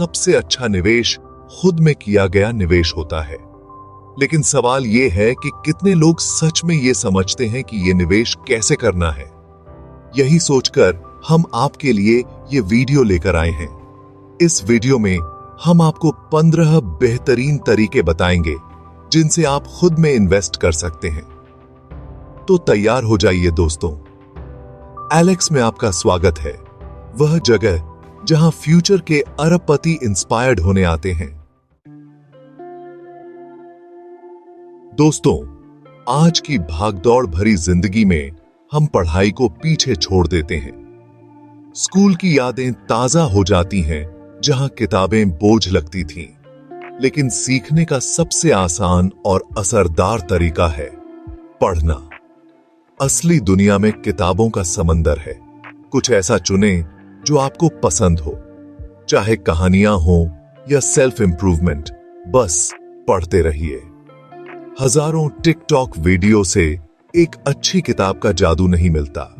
सबसे अच्छा निवेश खुद में किया गया निवेश होता है। लेकिन सवाल यह है कि कितने लोग सच में यह समझते हैं कि यह निवेश कैसे करना है। यही सोचकर हम आपके लिए यह वीडियो लेकर आए हैं। इस वीडियो में हम आपको 15 बेहतरीन तरीके बताएंगे जिनसे आप खुद में इन्वेस्ट कर सकते हैं। तो तैयार हो जाइए दोस्तों। एलेक्स में आपका स्वागत है, वह जगह जहां फ्यूचर के अरबपति इंस्पायर्ड होने आते हैं। दोस्तों, आज की भागदौड़ भरी जिंदगी में हम पढ़ाई को पीछे छोड़ देते हैं। स्कूल की यादें ताजा हो जाती हैं जहां किताबें बोझ लगती थीं। लेकिन सीखने का सबसे आसान और असरदार तरीका है पढ़ना। असली दुनिया में किताबों का समंदर है। कुछ ऐसा चुनें जो आपको पसंद हो, चाहे कहानियां हो या सेल्फ इंप्रूवमेंट। बस पढ़ते रहिए। हजारों टिकटॉक वीडियो से एक अच्छी किताब का जादू नहीं मिलता।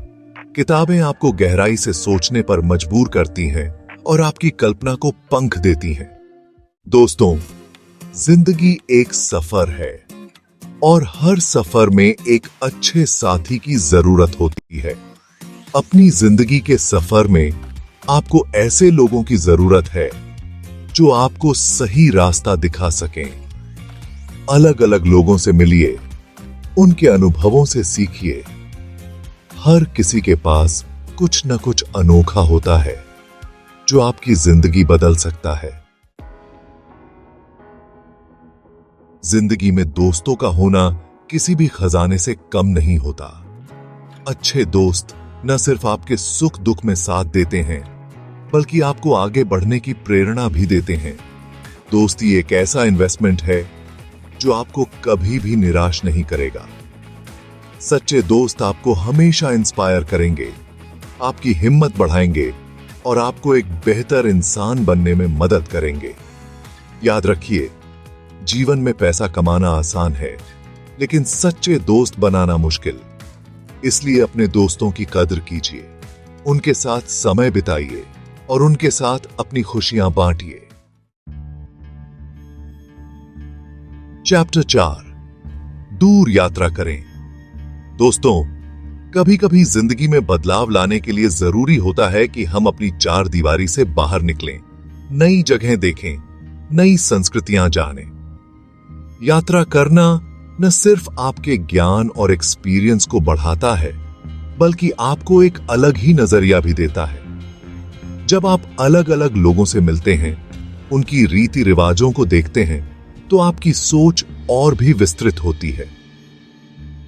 किताबें आपको गहराई से सोचने पर मजबूर करती हैं और आपकी कल्पना को पंख देती हैं। दोस्तों, जिंदगी एक सफर है और हर सफर में एक अच्छे साथी की जरूरत होती है। अपनी जिंदगी के सफर में आपको ऐसे लोगों की जरूरत है जो आपको सही रास्ता दिखा सकें। अलग अलग लोगों से मिलिए, उनके अनुभवों से सीखिए। हर किसी के पास कुछ न कुछ अनोखा होता है जो आपकी जिंदगी बदल सकता है। जिंदगी में दोस्तों का होना किसी भी खजाने से कम नहीं होता। अच्छे दोस्त न सिर्फ आपके सुख दुख में साथ देते हैं, बल्कि आपको आगे बढ़ने की प्रेरणा भी देते हैं। दोस्ती एक ऐसा इन्वेस्टमेंट है जो आपको कभी भी निराश नहीं करेगा। सच्चे दोस्त आपको हमेशा इंस्पायर करेंगे, आपकी हिम्मत बढ़ाएंगे और आपको एक बेहतर इंसान बनने में मदद करेंगे। याद रखिए, जीवन में पैसा कमाना आसान है, लेकिन सच्चे दोस्त बनाना मुश्किल। इसलिए अपने दोस्तों की कदर कीजिए, उनके साथ समय बिताइए और उनके साथ अपनी खुशियां बांटिए। चैप्टर 4, दूर यात्रा करें। दोस्तों, कभी कभी जिंदगी में बदलाव लाने के लिए जरूरी होता है कि हम अपनी चार दीवारी से बाहर निकलें, नई जगहें देखें, नई संस्कृतियां जानें। यात्रा करना न सिर्फ आपके ज्ञान और एक्सपीरियंस को बढ़ाता है, बल्कि आपको एक अलग ही नजरिया भी देता है। जब आप अलग अलग लोगों से मिलते हैं, उनकी रीति रिवाजों को देखते हैं, तो आपकी सोच और भी विस्तृत होती है।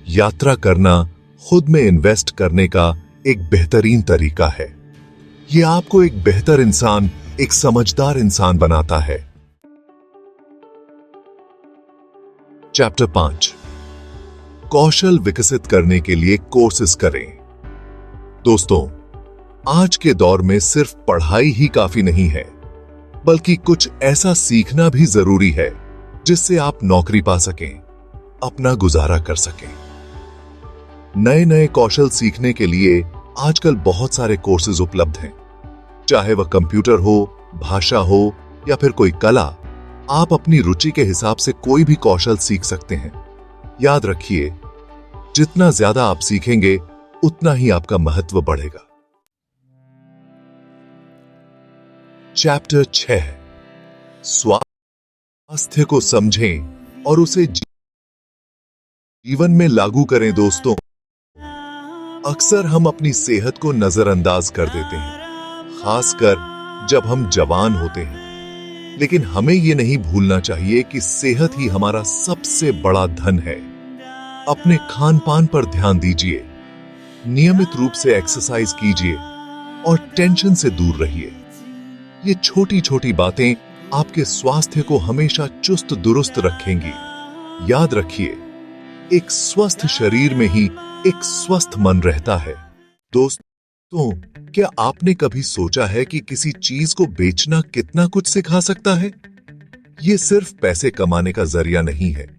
यात्रा करना खुद में इन्वेस्ट करने का एक बेहतरीन तरीका है। यह आपको एक बेहतर इंसान, एक समझदार इंसान बनाता है। चैप्टर 5, कौशल विकसित करने के लिए कोर्सेज करें। दोस्तों, आज के दौर में सिर्फ पढ़ाई ही काफी नहीं है, बल्कि कुछ ऐसा सीखना भी जरूरी है जिससे आप नौकरी पा सकें, अपना गुजारा कर सकें। नए नए कौशल सीखने के लिए आजकल बहुत सारे कोर्सेज उपलब्ध हैं। चाहे वह कंप्यूटर हो, भाषा हो या फिर कोई कला, आप अपनी रुचि के हिसाब से कोई भी कौशल सीख सकते हैं। याद रखिए, जितना ज्यादा आप सीखेंगे, उतना ही आपका महत्व बढ़ेगा। चैप्टर 6, स्वास्थ्य को समझें और उसे जीवन में लागू करें। दोस्तों, अक्सर हम अपनी सेहत को नजरअंदाज कर देते हैं, खासकर जब हम जवान होते हैं। लेकिन हमें यह नहीं भूलना चाहिए कि सेहत ही हमारा सबसे बड़ा धन है। अपने खान पान पर ध्यान दीजिए, नियमित रूप से एक्सरसाइज कीजिए और टेंशन से दूर रहिए। ये छोटी छोटी बातें आपके स्वास्थ्य को हमेशा चुस्त दुरुस्त रखेंगी। याद रखिए, एक स्वस्थ शरीर में ही एक स्वस्थ मन रहता है। दोस्तों, क्या आपने कभी सोचा है कि किसी चीज को बेचना कितना कुछ सिखा सकता है? ये सिर्फ पैसे कमाने का जरिया नहीं है,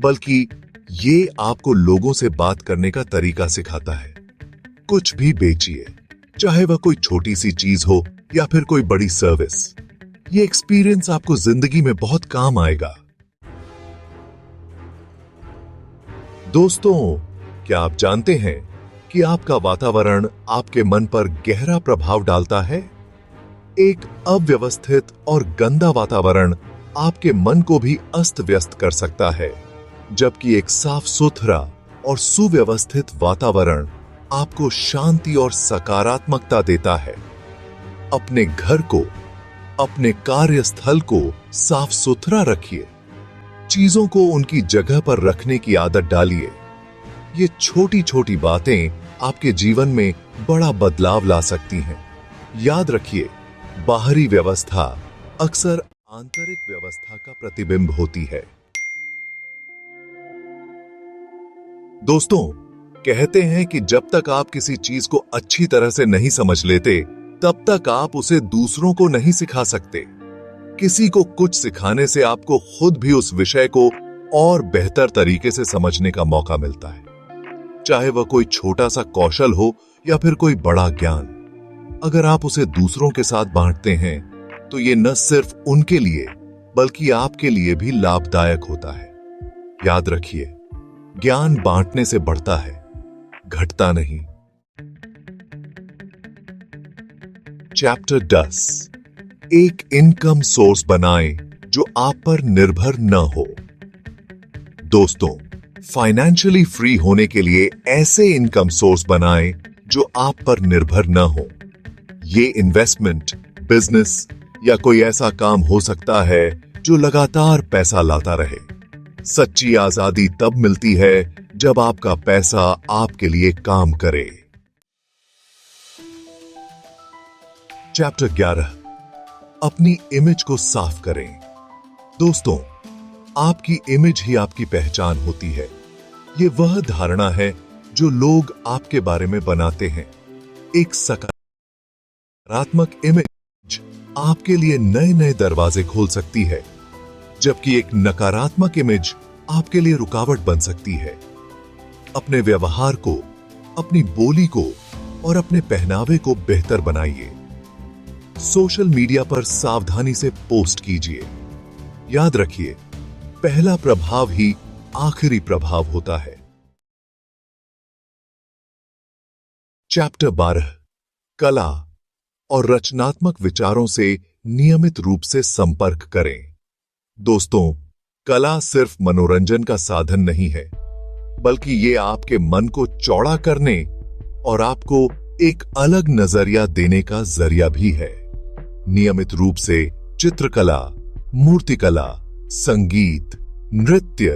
बल्कि ये आपको लोगों से बात करने का तरीका सिखाता है। कुछ भी बेचिए, चाहे वह कोई छोटी सी चीज हो या फिर कोई बड़ी सर्विस। ये एक्सपीरियंस आपको जिंदगी में बहुत काम आएगा। दोस्तों, क्या आप जानते हैं कि आपका वातावरण आपके मन पर गहरा प्रभाव डालता है? एक अव्यवस्थित और गंदा वातावरण आपके मन को भी अस्त व्यस्त कर सकता है, जबकि एक साफ सुथरा और सुव्यवस्थित वातावरण आपको शांति और सकारात्मकता देता है। अपने घर को, अपने कार्यस्थल को साफ सुथरा रखिए। चीजों को उनकी जगह पर रखने की आदत डालिए। ये छोटी छोटी बातें आपके जीवन में बड़ा बदलाव ला सकती हैं। याद रखिए, बाहरी व्यवस्था अक्सर आंतरिक व्यवस्था का प्रतिबिंब होती है। दोस्तों, कहते हैं कि जब तक आप किसी चीज को अच्छी तरह से नहीं समझ लेते, तब तक आप उसे दूसरों को नहीं सिखा सकते। किसी को कुछ सिखाने से आपको खुद भी उस विषय को और बेहतर तरीके से समझने का मौका मिलता है, चाहे वह कोई छोटा सा कौशल हो या फिर कोई बड़ा ज्ञान। अगर आप उसे दूसरों के साथ बांटते हैं तो ये न सिर्फ उनके लिए बल्कि आपके लिए भी लाभदायक होता है। याद रखिए, ज्ञान बांटने से बढ़ता है, घटता नहीं। चैप्टर 10, एक इनकम सोर्स बनाएं जो आप पर निर्भर न हो। दोस्तों, फाइनेंशियली फ्री होने के लिए ऐसे इनकम सोर्स बनाएं जो आप पर निर्भर न हो। ये इन्वेस्टमेंट, बिजनेस या कोई ऐसा काम हो सकता है जो लगातार पैसा लाता रहे। सच्ची आजादी तब मिलती है जब आपका पैसा आपके लिए काम करे। चैप्टर 11, अपनी इमेज को साफ करें। दोस्तों, आपकी इमेज ही आपकी पहचान होती है। ये वह धारणा है जो लोग आपके बारे में बनाते हैं। एक सकारात्मक इमेज आपके लिए नए नए दरवाजे खोल सकती है, जबकि एक नकारात्मक इमेज आपके लिए रुकावट बन सकती है। अपने व्यवहार को, अपनी बोली को और अपने पहनावे को बेहतर बनाइए। सोशल मीडिया पर सावधानी से पोस्ट कीजिए। याद रखिए, पहला प्रभाव ही आखिरी प्रभाव होता है। चैप्टर 12, कला और रचनात्मक विचारों से नियमित रूप से संपर्क करें। दोस्तों, कला सिर्फ मनोरंजन का साधन नहीं है, बल्कि ये आपके मन को चौड़ा करने और आपको एक अलग नजरिया देने का जरिया भी है। नियमित रूप से चित्रकला, मूर्तिकला, संगीत, नृत्य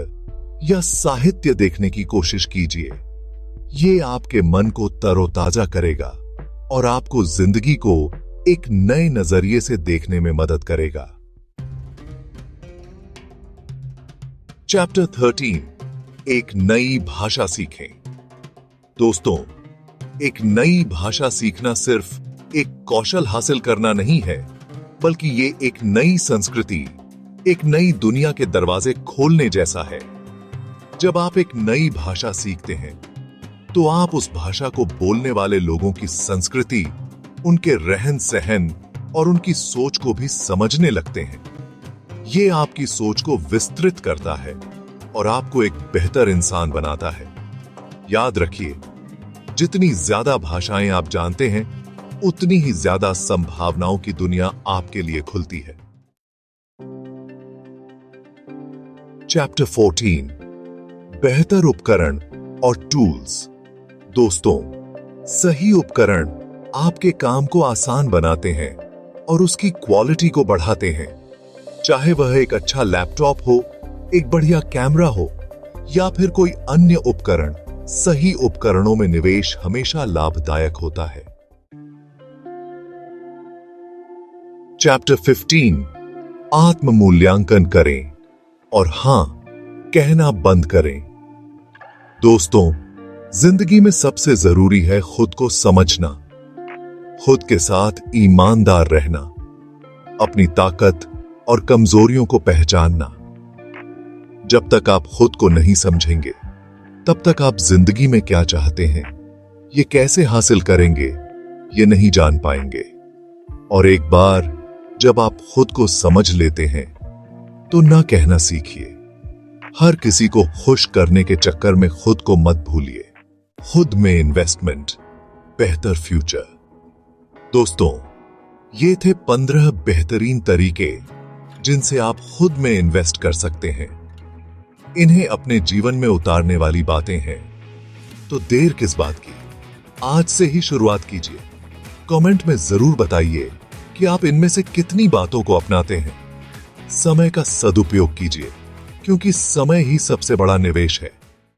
या साहित्य देखने की कोशिश कीजिए। ये आपके मन को तरोताजा करेगा और आपको जिंदगी को एक नए नजरिए से देखने में मदद करेगा। चैप्टर 13, एक नई भाषा सीखें। दोस्तों, एक नई भाषा सीखना सिर्फ एक कौशल हासिल करना नहीं है, बल्कि ये एक नई संस्कृति, एक नई दुनिया के दरवाजे खोलने जैसा है। जब आप एक नई भाषा सीखते हैं तो आप उस भाषा को बोलने वाले लोगों की संस्कृति, उनके रहन सहन और उनकी सोच को भी समझने लगते हैं। ये आपकी सोच को विस्तृत करता है और आपको एक बेहतर इंसान बनाता है। याद रखिए, जितनी ज्यादा भाषाएं आप जानते हैं, उतनी ही ज्यादा संभावनाओं की दुनिया आपके लिए खुलती है। चैप्टर 14, बेहतर उपकरण और टूल्स। दोस्तों, सही उपकरण आपके काम को आसान बनाते हैं और उसकी क्वालिटी को बढ़ाते हैं। चाहे वह एक अच्छा लैपटॉप हो, एक बढ़िया कैमरा हो या फिर कोई अन्य उपकरण, सही उपकरणों में निवेश हमेशा लाभदायक होता है। चैप्टर 15, आत्म मूल्यांकन करें और हां कहना बंद करें। दोस्तों, जिंदगी में सबसे जरूरी है खुद को समझना, खुद के साथ ईमानदार रहना, अपनी ताकत और कमजोरियों को पहचानना। जब तक आप खुद को नहीं समझेंगे, तब तक आप जिंदगी में क्या चाहते हैं, ये कैसे हासिल करेंगे, ये नहीं जान पाएंगे। और एक बार जब आप खुद को समझ लेते हैं तो ना कहना सीखिए। हर किसी को खुश करने के चक्कर में खुद को मत भूलिए। खुद में इन्वेस्टमेंट, बेहतर फ्यूचर। दोस्तों, ये थे 15 बेहतरीन तरीके जिनसे आप खुद में इन्वेस्ट कर सकते हैं। इन्हें अपने जीवन में उतारने वाली बातें हैं, तो देर किस बात की, आज से ही शुरुआत कीजिए। कमेंट में जरूर बताइए कि आप इनमें से कितनी बातों को अपनाते हैं। समय का सदुपयोग कीजिए, क्योंकि समय ही सबसे बड़ा निवेश है।